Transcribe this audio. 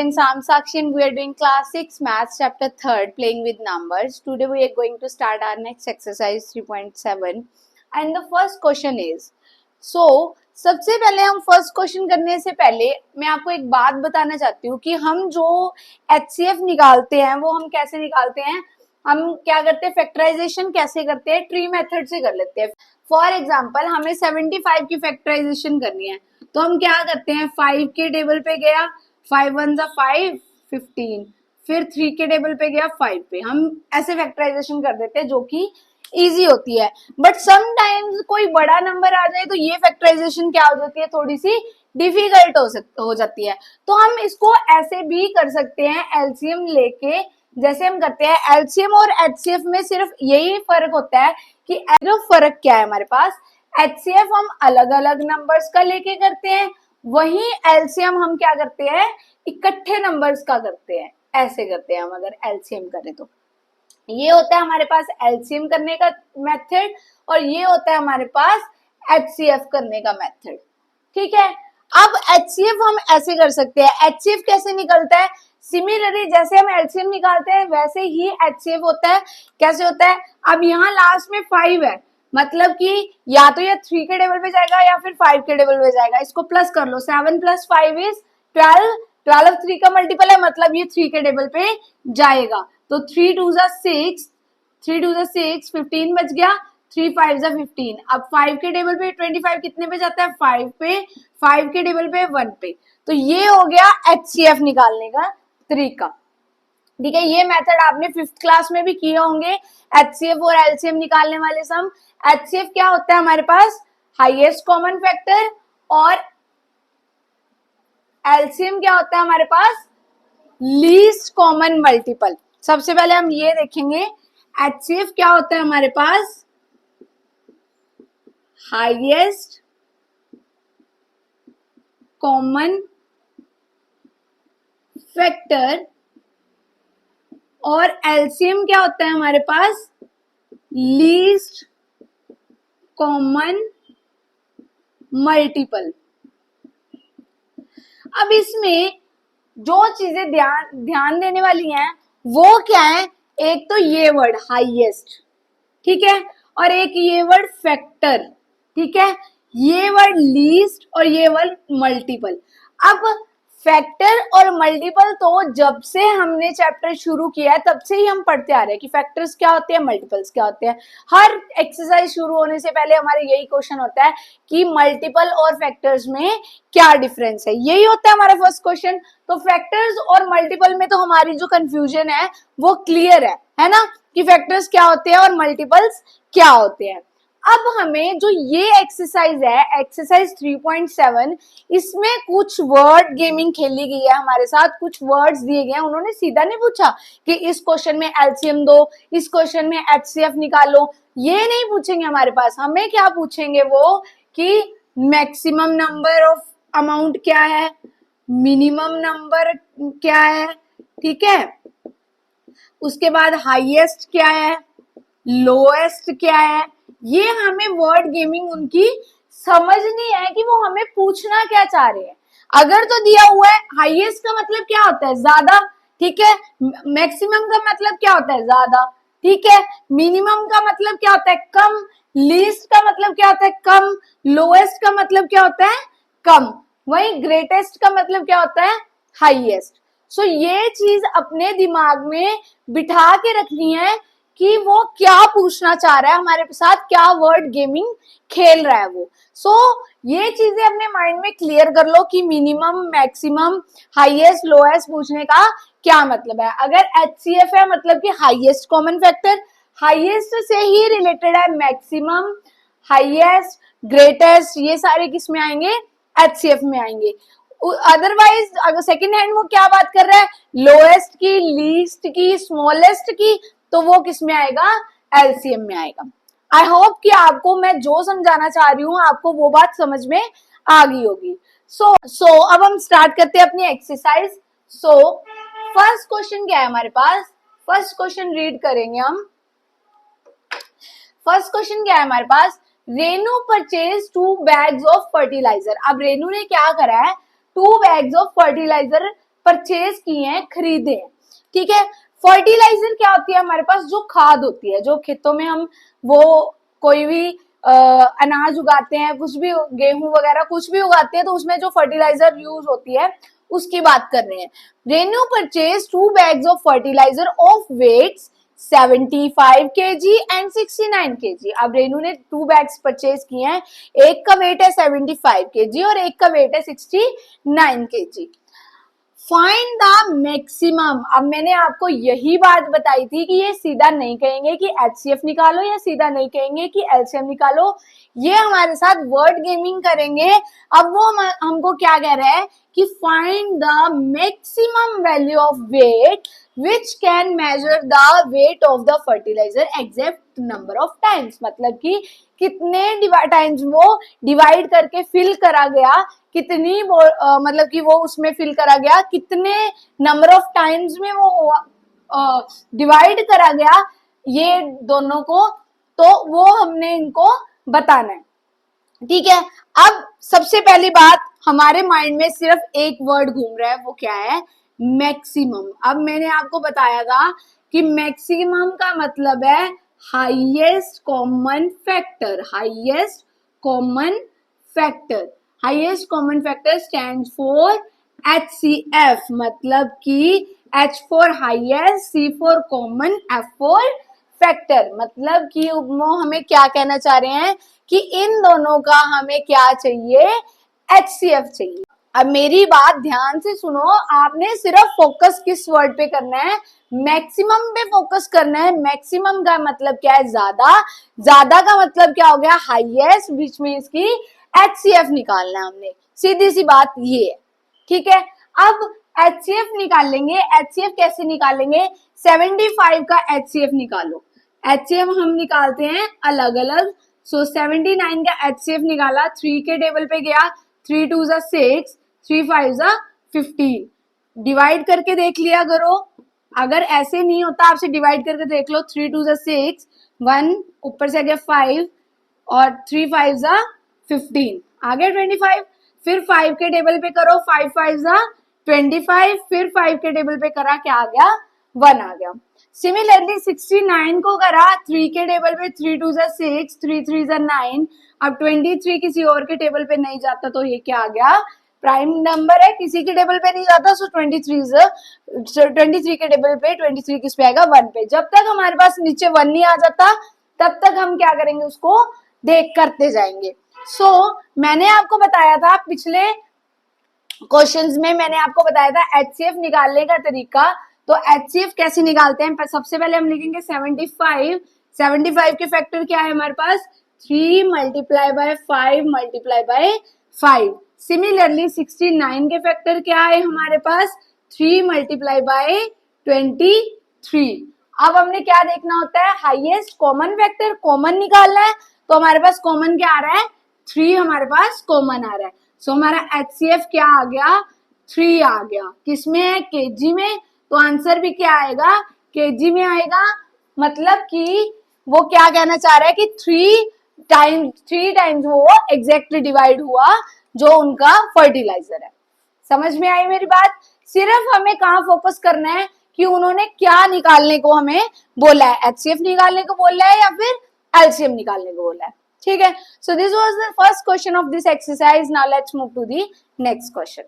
students, I'm Sakshi and we are doing class 6 maths chapter 3rd playing with numbers. Today we are going to start our next exercise 3.7 and the first question is, सबसे पहले हम first question करने से पहले मैं आपको एक बात बताना चाहती हूँ कि हम जो HCF निकालते हैं वो हम कैसे निकालते हैं, हम क्या करते हैं, फैक्टराइजेशन कैसे करते हैं, ट्री मेथड से कर लेते हैं। फॉर एग्जांपल हमें 75 की फैक्टराइजेशन करनी है तो हम क्या करते हैं, 5 के टेबल पे गया, 5 1 जा 5, 15, फिर 3 के टेबल पे गया 5 पे, हम ऐसे फैक्टराइजेशन कर देते हैं जो कि इजी होती है। बट समटाइम्स कोई बड़ा नंबर आ जाए तो ये फैक्टराइजेशन क्या हो जाती है, थोड़ी सी डिफिकल्ट हो जाती है। तो हम इसको ऐसे भी कर सकते हैं एलसीएम लेके, जैसे हम करते हैं एलसीएम और एचसीएफ में सिर्फ यही फर्क होता है कि जो फर्क क्या है हमारे पास, एचसीएफ हम अलग अलग नंबर्स का लेके करते हैं, वहीं एलसीएम हम क्या करते हैं, इकट्ठे नंबर्स का करते हैं, ऐसे करते हैं हम अगर एलसीएम करें तो। ये होता है हमारे पास एलसीएम करने का मेथड और ये होता है हमारे पास एचसीएफ करने का मेथड। ठीक है, अब एचसीएफ हम ऐसे कर सकते हैं। एचसीएफ कैसे निकलता है, सिमिलरली जैसे हम एलसीएम निकालते हैं वैसे ही एचसीएफ होता है। कैसे होता है, अब यहाँ लास्ट में 5 है, मतलब कि या तो ये 3 के टेबल पे जाएगा या फिर 5 के टेबल पे जाएगा। इसको प्लस कर लो, 7 + 5 = 12, 12 3 का मल्टीपल है, मतलब ये 3 के टेबल पे जाएगा। तो 3 2 जा 6, 3 2 जा 6, 15 बच गया, 3 5 जा 15। अब 5 के टेबल पे 25 कितने पे जाता है, 5 पे, 5 के टेबल पे 1 पे। तो ये हो गया एचसीएफ निकालने का तरीका। ठीक है, ये मेथड आपने 5th क्लास में भी किए होंगे, एचसीएफ और एलसीएम निकालने वाले सम। एचसीएफ क्या होता है हमारे पास, हाईएस्ट कॉमन फैक्टर, और एलसीएम क्या होता है हमारे पास, लीस्ट कॉमन मल्टीपल। सबसे पहले हम ये देखेंगे एचसीएफ क्या होता है हमारे पास, हाईएस्ट कॉमन फैक्टर, और एलसीएम क्या होता है हमारे पास, लीस्ट कॉमन मल्टीपल। अब इसमें जो चीजें ध्यान देने वाली हैं वो क्या है, एक तो ये वर्ड हाईएस्ट, ठीक है, और एक ये वर्ड फैक्टर, ठीक है, ये वर्ड लीस्ट और ये वर्ड मल्टीपल। अब फैक्टर और मल्टीपल तो जब से हमने चैप्टर शुरू किया है तब से ही हम पढ़ते आ रहे हैं कि फैक्टर्स क्या होते हैं, मल्टीपल्स क्या होते हैं। हर एक्सरसाइज शुरू होने से पहले हमारे यही क्वेश्चन होता है कि मल्टीपल और फैक्टर्स में क्या डिफरेंस है, यही होता है हमारा फर्स्ट क्वेश्चन। तो फैक्टर्स और मल्टीपल में तो हमारी जो कंफ्यूजन है वो क्लियर है ना, कि फैक्टर्स क्या होते हैं और मल्टीपल्स क्या होते हैं। अब हमें जो ये एक्सरसाइज है, एक्सरसाइज 3.7, इसमें कुछ वर्ड गेमिंग खेली गई है हमारे साथ, कुछ वर्ड्स दिए गए हैं। उन्होंने सीधा नहीं पूछा कि इस क्वेश्चन में एलसीएम दो, इस क्वेश्चन में एचसीएफ निकालो, ये नहीं पूछेंगे हमारे पास। हमें क्या पूछेंगे वो कि मैक्सिमम नंबर ऑफ अमाउंट क्या है, मिनिमम नंबर क्या है, ठीक है, उसके बाद हाईएस्ट क्या है, लोएस्ट क्या है। ये हमें वर्ड गेमिंग उनकी समझनी है कि वो हमें पूछना क्या चाह रहे हैं। अगर तो दिया हुआ है हाईएस्ट का मतलब क्या होता है, ज्यादा, ठीक है, मैक्सिमम का मतलब क्या होता है, ज्यादा, ठीक है, मिनिमम का मतलब क्या होता है, कम, लीस्ट का मतलब क्या होता है, कम, लोएस्ट का मतलब क्या होता है, कम, वही ग्रेटेस्ट का मतलब क्या होता है, हाईएस्ट। सो ये चीज अपने दिमाग में बिठा के रखनी है कि वो क्या पूछना चाह रहा है हमारे साथ, क्या वर्ड गेमिंग खेल रहा है वो। ये चीजें अपने माइंड में क्लियर कर लो कि मिनिमम, मैक्सिमम, हाईएस्ट, लोएस्ट पूछने का क्या मतलब है। अगर एचसीएफ है मतलब कि हाईएस्ट कॉमन फैक्टर, हाईएस्ट से ही रिलेटेड है मैक्सिमम, हाईएस्ट, ग्रेटेस्ट, ये सारे किस में आएंगे, एचसीएफ में आएंगे। अदरवाइज अगर सेकंड हैंड वो क्या बात कर रहा है, लोएस्ट की, लीस्ट की, स्मॉलेस्ट की, तो वो किस में आएगा, एलसीएम में आएगा। आई होप कि आपको मैं जो समझाना चाह रही हूँ आपको वो बात समझ में आ गई होगी। सो अब हम स्टार्ट करते हैं अपनी एक्सरसाइज। फर्स्ट क्वेश्चन क्या है हमारे पास, फर्स्ट क्वेश्चन रीड करेंगे हम। फर्स्ट क्वेश्चन क्या है हमारे पास, Renu purchase 2 bags of fertiliser. अब रेनू ने क्या करा है, 2 bags ऑफ फर्टिलाइजर परचेज किए हैं, खरीदे हैं, ठीक है। फर्टिलाइजर क्या होती है हमारे पास, जो खाद होती है, जो खेतों में हम वो कोई भी अनाज उगाते हैं, कुछ भी गेहूं वगैरह कुछ भी उगाते हैं, तो उसमें जो फर्टिलाइजर यूज होती है उसकी बात कर रहे हैं। Renu purchase 2 bags of fertilizer of weights 75 kg and 69 kg। अब रेनू ने 2 bags परचेज किए हैं, एक का वेट है 75 kg और एक का वेट है 69 kg। Find the maximum. अब मैंने आपको यही बात बताई थी कि ये सीधा नहीं कहेंगे कि एचसीएफ निकालो या सीधा नहीं कहेंगे कि एलसीएम निकालो, ये हमारे साथ वर्ड गेमिंग करेंगे। अब वो हमको क्या कह रहा है कि find the maximum value of weight which can measure the weight of the fertilizer exact number of times, मतलब कि कितने टाइम्स वो डिवाइड करके फिल करा गया, कितनी मतलब कि वो उसमें फिल करा गया, कितने नंबर ऑफ टाइम्स में वो डिवाइड करा गया, ये दोनों को, तो वो हमने इनको बताना है, ठीक है। अब सबसे पहली बात, हमारे माइंड में सिर्फ एक वर्ड घूम रहा है, वो क्या है, मैक्सिमम। अब मैंने आपको बताया था कि मैक्सिमम का मतलब है highest common factor, highest common factor, highest common factor stands for HCF, मतलब कि H for highest, C for common, F for factor, मतलब कि वो हमें क्या कहना चाह रहे हैं कि इन दोनों का हमें क्या चाहिए, HCF चाहिए। अब मेरी बात ध्यान से सुनो, आपने सिर्फ फोकस किस वर्ड पे करना है, मैक्सिमम पे फोकस करना है। मैक्सिमम का मतलब क्या है, ज्यादा, ज्यादा का मतलब क्या हो गया, हाईएस्ट, विच मींस की HCF निकालना है हमने, सीधी सी बात ये है, ठीक है। अब HCF निकालेंगे, HCF कैसे निकालेंगे, 75 का HCF निकालो। HCF हम निकालते हैं अलग अलग, सो 79 का HCF निकाला, 3 के टेबल पे गया, 3 2 जा 6, 3 5 जा 15, डिवाइड करके देख लिया करो। अगर ऐसे नहीं होता, आपसे डिवाइड करके देख लो, 3 2 जा 6, 1 ऊपर से गया 5 और 3 5 जा 15, आ गया 25। फिर 5 के टेबल पे करो, 5 5 जा 25, फिर 5 के टेबल पे करा, क्या आ गया, 1 आ गया। सिमिलरली 69 को करा, 3 के टेबल पे, 3 2 जा 6, 3 3 जा 9। अब 23 किसी और के टेबल पे नहीं जाता, तो ये क्या आ गया, प्राइम नंबर है, किसी के टेबल पे नहीं जाता, सो 23 के टेबल पे 23 किस पे आएगा, 1 पे। जब तक हमारे पास नीचे 1 नहीं आ जाता, तब तक हम क्या करेंगे, उसको देख करते जाएंगे। मैंने आपको बताया था पिछले क्वेश्चंस में, मैंने आपको बताया था HCF निकालने का तरीका। तो HCF कैसे निकालते हैं, सबसे पहले हम लिखेंगे 75, 75 के फैक्टर क्या है हमारे पास, 3 multiply by 5 multiply by 5। Similarly 69 के फैक्टर क्या है हमारे पास, 3 मल्टीप्लाई बाय 23। अब हमने क्या देखना होता है, हाईएस्ट कॉमन फैक्टर, कॉमन निकालना है, तो हमारे पास कॉमन क्या आ रहा है, 3 हमारे पास कॉमन आ रहा है। सो हमारा HCF क्या आ गया, 3 आ गया, किसमें है, केजी में, तो आंसर भी क्या आएगा, केजी में आएगा। मतलब कि वो क्या कहना चाह रहा है कि 3 टाइम्स वो एग्जैक्टली डिवाइड हुआ जो उनका फर्टिलाइजर है। समझ में आई मेरी बात, सिर्फ हमें कहाँ फोकस करना है कि उन्होंने क्या निकालने को हमें बोला है, HCF निकालने को बोला है या फिर LCM निकालने को बोला है, ठीक है। So this was the first question of this exercise. Now let's move to the next question.